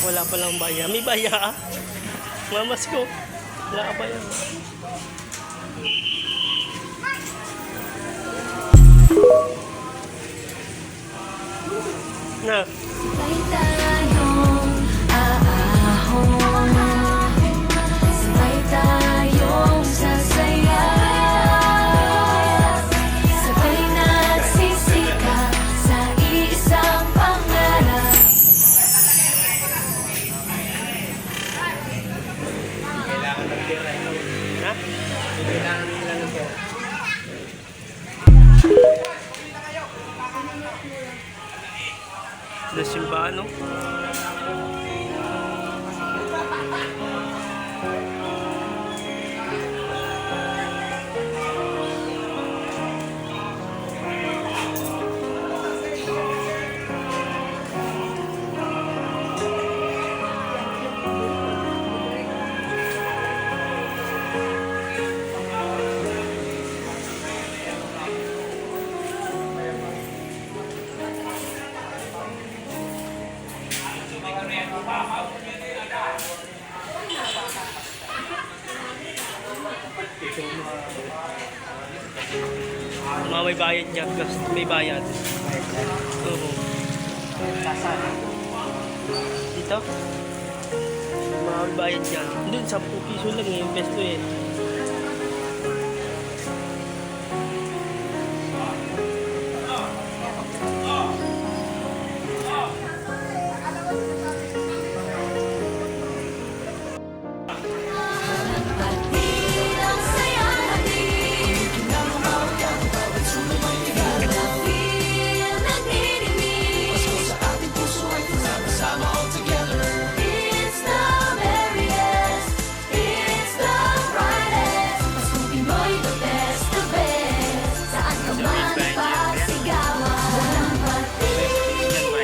Wala palang baya. May baya ah. Mamas ko. Wala ka baya. Na. Sabay tayong aahon, sabay tayong sasaya, sabay nagsisikap sa isang pangarap. Ha? Kailangan nila ng pera. Sa simbahan, no? Mga may bayad dyan. May bayad. Oo. Dito? Mga may bayad dyan. Doon, 10 piso lang eh. Yung pesto eh. Ang saya natin, feel nagniningning, sa ating puso ay sama all together. It's the merriest, it's the brightest, Paskong Pinoy, the best, the best. Saan ka man pagsigawan, walang patigil,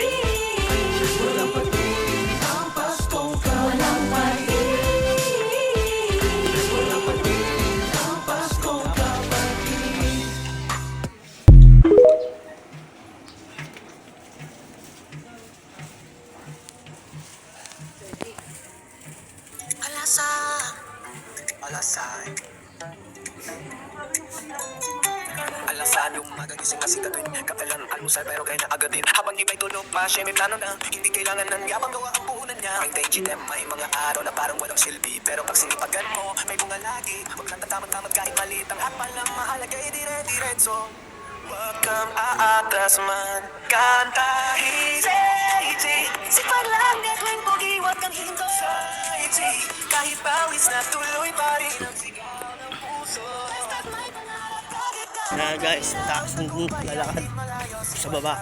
ang Paskong walang patigil. Alasan yung magagising na sigatuin. Kapelan almusal pero kaya naagatin. Habang iba'y tulog pa, siya may plano na. Hindi kailangan ng yabang gawa ang puhunan niya. May day may mga araw na parang walang silbi. Pero pag sinipagan mo, may bunga lagi. Huwag lang tatamad-tamad kahit maliit ang at palang mahalaga ay dire-diretso. Huwag kang aatras man, kantahin. Sipag lang na tuwing pogi, huwag kang hinto. Kahit pawis na tuloy pa rin ang sigaw ng puso. Na guys, taas ng lalakad sa baba.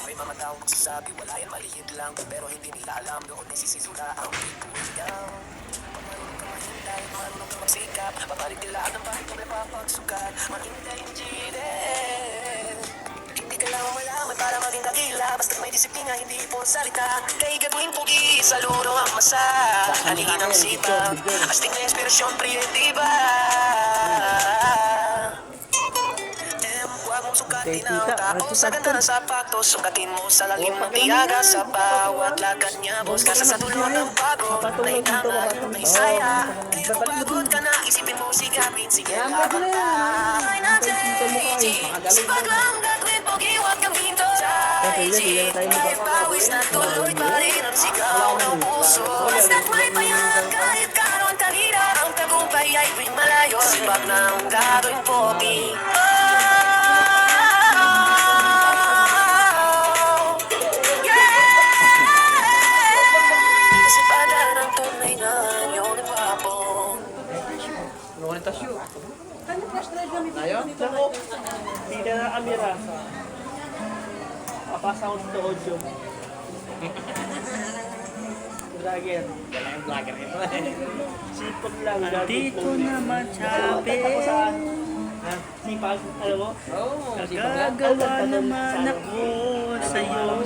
May mga tao magsasabi, wala yan, maliit lang. Pero hindi nila alam, doon nagsisisura ang pagpuligaw. Marunong ka mahintay, marunong ka magsikap. Papalit nila ang bakit ka may papagsukat. Mahintay yung gilid. Hindi kailangan malaman para maging dakila. Basta may disiplina, hindi po salita. Kay gagawin pogi, sa luro ang masa. Halingin ang sipag, astig na inspirasyon, priyetiba. Huwag mong sukatin ang tao sa ganda ng sapatos. Sukatin mo sa lalim ng tiyaga sa bawat lakad niya. Boss ka sa dulo ng pagod. May tangan, may saya. Kaya kung pagod ka na, isipin mo sigapin. Sige, laban ka. May natin, sipag lang gagawin, pogi, huwag kang hinto. Kahit pawis na tuloy pa rin ang sigaw ng puso. Basta't may payan, kahit karoon talira. Ang tagumpay ay tuwing malayo. Sipag lang gagawin, pogi. Nako, hindi na kamera. Papasound to audio. Vlogger. Walang vlogger ito. Sipag lang. Dito naman sabi. Sipag, alam mo? Oo, Gagawa naman ako sa'yo.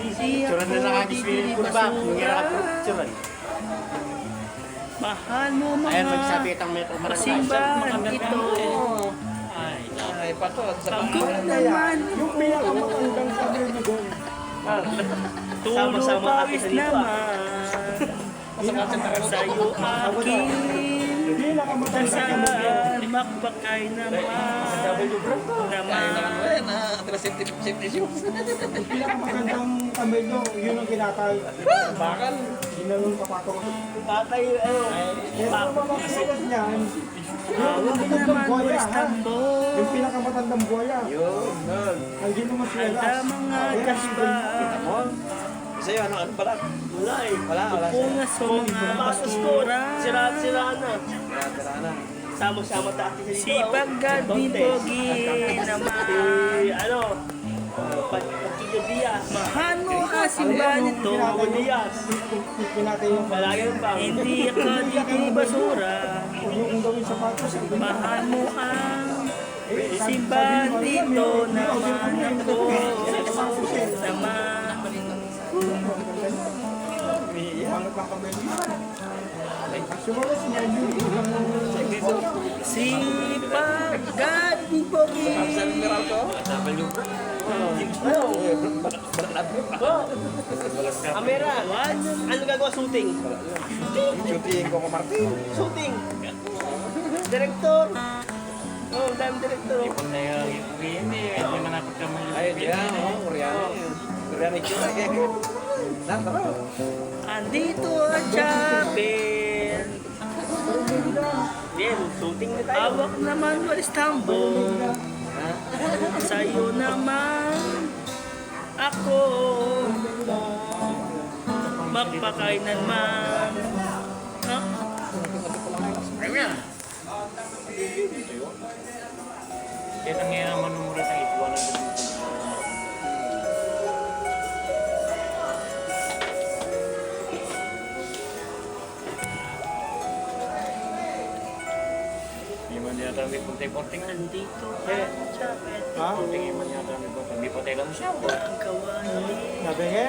Hindi ako Suran na lang ang swimming pool ba? Mangyara ako. Suran. Mahal mo mga Magsabitang may simbahan ito. Ay, pato. Pagod naman Yung pinakamatandang sabi mo doon. tulog Sama-sama pawis ate sa lipa. naman. Sa'yo aking Pinakamatandang dasal, kamay. makbakay Pinakamatandang kamay nyo, yun ang kinatay. Bakal. Yun ang yung kapatong. Tatay, Kaya kung mamakasalat niyan, Huwag naman Istanbul. yung pinakamatandang buhaya. Yun, nun. Ay, di naman sila Anda last. mga kasba. Mo? Sa'yo, ano balat? wala eh. Wala. Punga sa mga Bakas ko, basura. sira-sira na. Tira na. Sama-sama dati sa lipa. Sipag gading pogi naman. Ano? Pagkilo Diaz. Mahal mo ang simbahan ito. Pagkilo Diaz. Pinatay yung Palagi ba? Hindi ka dito basura. yung gawin sapatos. Mahal mo ang simbahan dito naman ako. Naman. Pangat ng kamay niya. Sumalas niya yun. Sipag gading pogi. Camera. Ano gagawa? Shooting. Shooting ko Martin. Shooting. Director. Oh, dami director. Ay, dia, Koreano. Koreano ito. Tara. Andito ang Chapel. Yan, shooting na tayo. Awak naman walis tambong. Sa'yo naman ako magpakainan man. Kaya tangyay naman numura sa ituan ng Iman yata may puntay-puntay. Andito ang Chapel. Ha? Puntay iman yata may puntay. Di patay lang siya. Ang kawali. Sabi nga.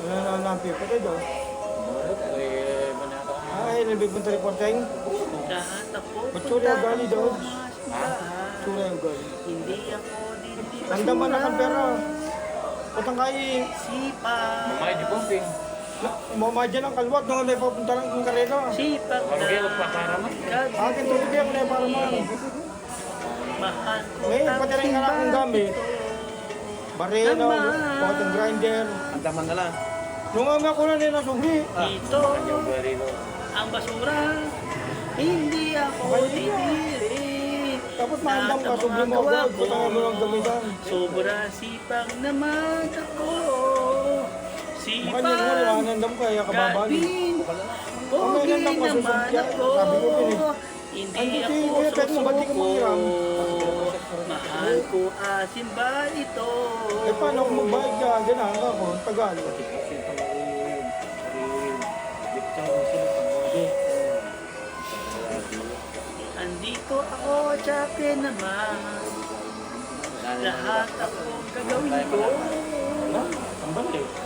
Ano na lang pipatay daw. Ay, iman yata. Ay, nabibunta reporting. Lahat ako Ba't suri ang gali daw? simbahan. Sura yung gali. Hindi ako dito Handa man ang pera. Patang kayo. Sipag. Mamay di pumping. Mamadyan ang kalwat nung may papunta lang ng karela. Sipag Parang kayo magpapara man. Akin tulog yan na para man. Mahal ko Ngayon, ang pati rin nga akong gamit. Barena, potong grinder. Andaman na lang. Nung nga ako na nila sugli. Dito Yung barilo. ang basura. Hindi ako titiri. Tapos maandam ka, sugli mo agad. Patangin mo lang gamitan. Sobra sipag naman ako. Makanya mo, Sipag. nanandam ka, kaya kababali. Gading. Pogi nanandam ka, naman susukya. ako. Sabi ko, Hindi Ay, ako kaya kahit mo, ba't di ka manghiram? Mahal ko asin ba ito? Eh, paano kung magbayad ka? Ganahan ka ako, tagal. Andito ako, tsape naman. Lahat ako gagawin ko.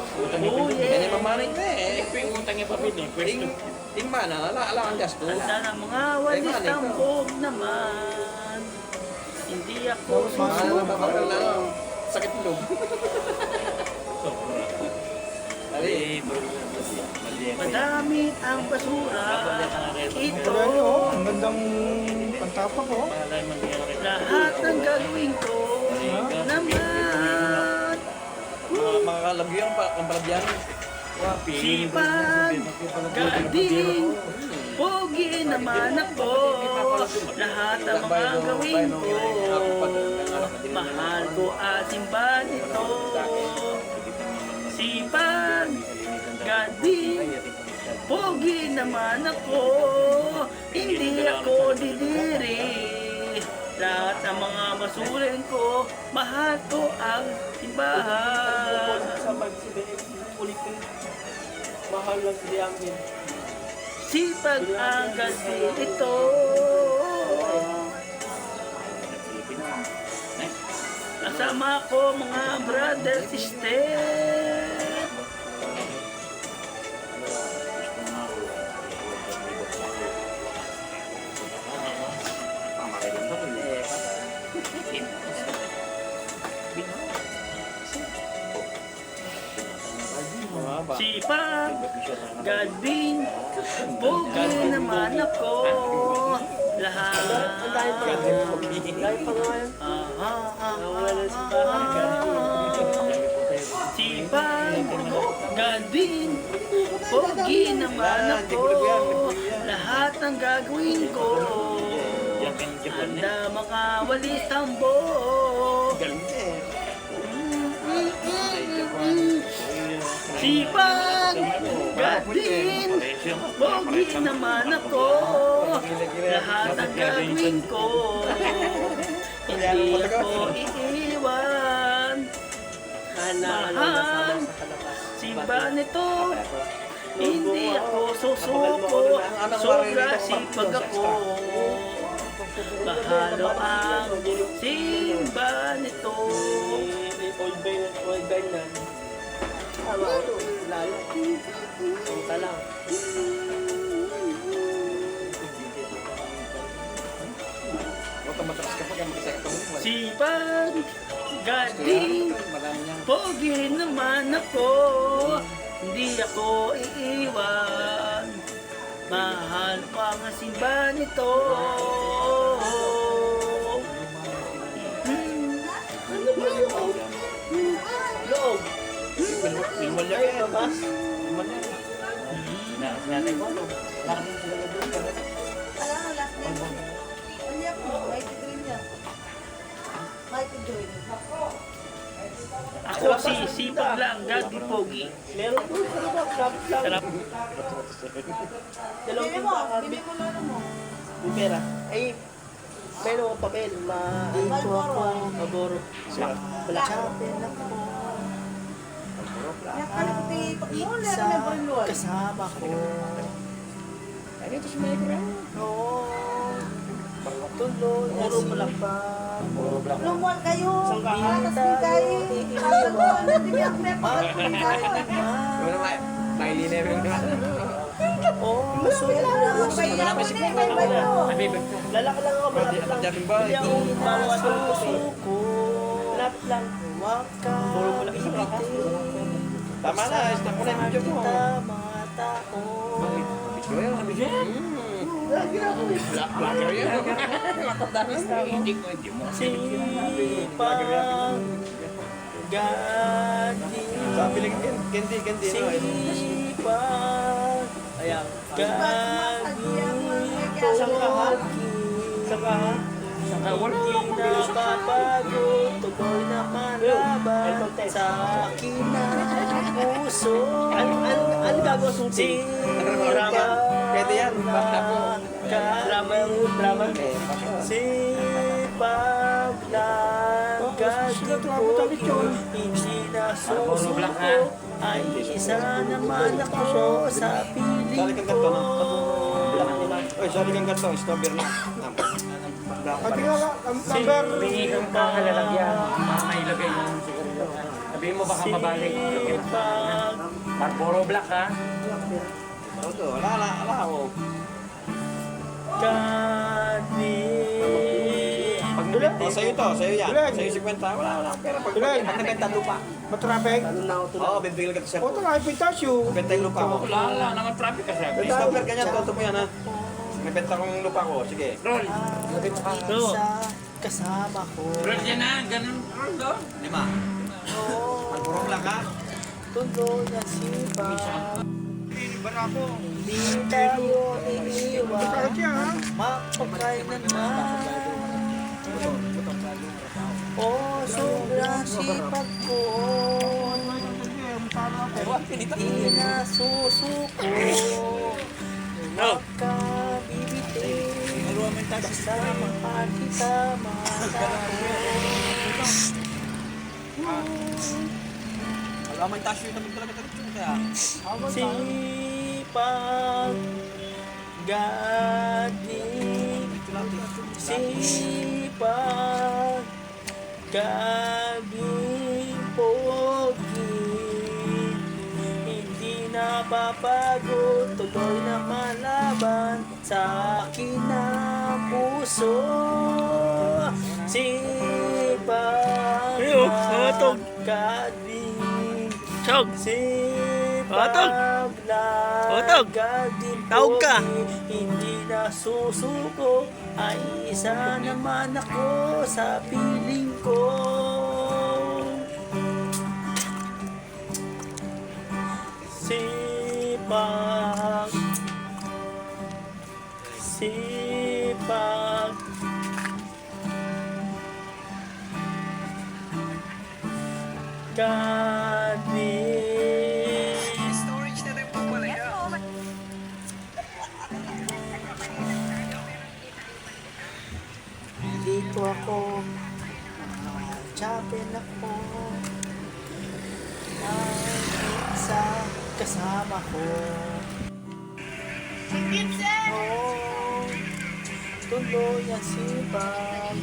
Oh Yan yeah. yung mamanig na eh. Ito yung utang niya pa pin eh. Pwesto. Ting mana, ala ang gasto. Handa ng mga walis tambog naman. Hindi ako Mahal na bakal susuko. lang. Sakit loob. Ali. Madami ang basura. Ito. Kaya nyo, ang gandang pantapa ko. Lahat ng gagawin ko naman. Mga kalabyan, ang palabyan. Sipag, gading, pogi naman ako. Lahat ng mga gawin ko. Mahal ko ating banito. Sipag, gading, pogi naman ako. Hindi ako didiri. Lahat ng mga masuling ko, mahal ko ang simbahan. Sa pagsibihin, ulitin. Mahal lang si Amin. Sipag ang kasi ito. Kasama ko mga brother, sister. Gading, pogi naman ako. Lahat. Ang dahil pa nga. Dahil pa nga yan. Nawala si Sipag, gading, pogi naman ako. Lahat ng gagawin ko. Handa makawalis tambo. Sipag, gading, pogi naman ako. Lahat ng gagawin ko. Hindi ako iiwan. Mahal, simba nito. Hindi ako susuko. Sobra sipag ako. Mahalo ang simba nito. Old bay na. Tama ito. Lalo. Ang talang. Huwag ka matakas kapag mag-isa ka mo. Sipag, gading, Marami niyan. pogi naman ako. Hindi ako iiwan. Mahal pa nga simba nito. Ano ba yung loob? Limal niya kaya. Mas? Natin ko, no? Parang sila na doon. Alam mo, last name mo. Ano yan mo? Mighty Dream yan. Mighty Dream. Ako si sipag lang, gadi pogi. Meron po. Sarap. Sarap. Dalawang Bili mo, tindahan. bili mo lolo mo. Yung pera. Ay, meron akong papel. Malboro. Maboro. Black. Yan ka lang ti pagmula na may bariluan. Kasama ko. Ay, ito si Mike. Tuloy. Puro malakpa. Lumuan kayo. Atas din kayo. Alam mo, hindi niya may pagkakataon. Wala na. Maili na yung Oh, Kailangan mo kaya mo din. May bayo. lalaki lang ako. Pwede Malapit alam lang. dyan ba? Hindi ako mawasuko. Malapit lang. Puro malakpa. Tama na. Stop mo na yung video mo. Mga tao. Video yun. Vlogger yun. Hindi ko, hindi mo. Sipag, gadi, Sabi lang candy. sipag, Ayan. gadi, Saan ka ha? Saan ka ha? Hindi napapagod, tuloy naman laban sa akin na puso. Ano gagawa suti? Sipag, Pwede yan. Basta po. Drama. sipag ng gadi ko, hindi na susuko. Ay isa naman ako sa Sali piling kang ganito, no? ko. Oy, sali kang ganito. Strawberry na. Pati nga lang, ang number. Hindi kang kakalalagyan. Mailagay yung siguro. Sabihin mo baka mabalik. Sipag, Marlboro Black, ha? Ito, ala ako. gadi. Oh, sa'yo to, sa'yo yan. Ulan. Sa'yo 50. Wala akong pera. Ulan. Pag nabenta lupa. Matraffic. Oo, bibigyan ka sa O, ito nga, ipitasyo. Benta yung lupa ko. Wala naman traffic ka sabi. Stopper ka niyan, toto mo yan ha. May benta kong lupa ko, sige. Roll. Isa Kasama ko. Roll yan na. Ganun. Roll doon. 5. Ang purong lang ha. Tuloy na sipag. Barako. Hindi tayo iniwan. Bakit yan, ha? Mapakailanman. Oh, sobrang sipag ko. Hindi na susuko. Makabibitin. Kasama kita mga Alam mo yung tasyo na talaga kaya. sipag, gadi, sipag, gadi, pogi. Hindi napapagod, tuloy na malaban sa akin na puso. Sipag, gadi, sipag, Otog! Otog! Tawag ka! Hindi na susuko. Ay isa naman ako sa piling ko. Sipag, sipag, galing. Storage na rin po pala yan. Dito ako, chapel ako, ay isa kasama ko. Oh, tuloy ang sipag,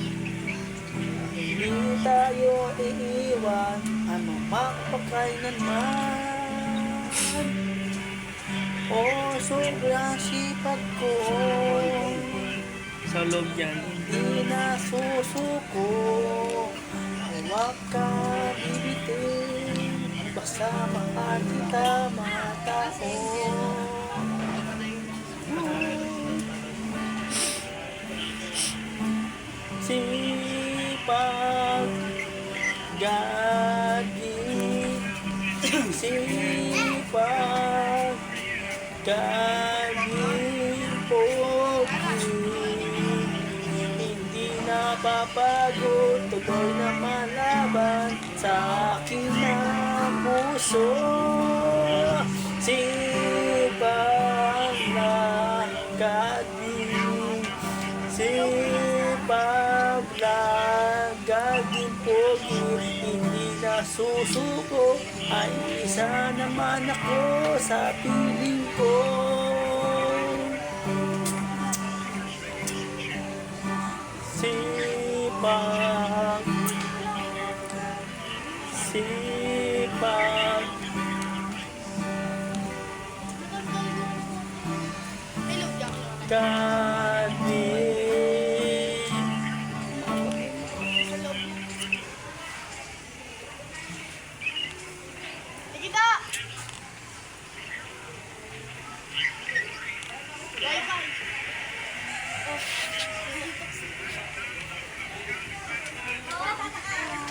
hindi tayo iiwan, ano makapakainan man. Oh, sobrang sipag ko, Sa loob yan. hindi na susuko. Huwag ka bibitin, basta mahal kita mga tao. Sipag, gagi, sipag, gagi, pogi. Hindi na papagod, tuloy na malaban sa aking mga puso. Sipag na gaging, sipag na gaging pogi. Hindi na susuko, ay isa naman ako sa piling ko. Sipag, sipag, galing.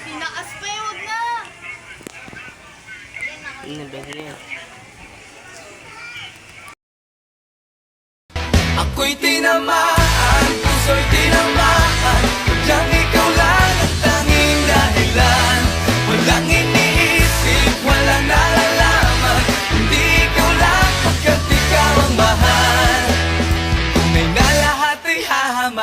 Tinaas pa yun, wag na! Better yan. Ako'y tinamaan, puso'y tinamaan. Diyan ikaw lang ang tanging dahilan. Walang iniisip, walang nalalaman. Hindi ikaw lang pagkat ikaw ang mahal. Kung may na lahat ay hahama.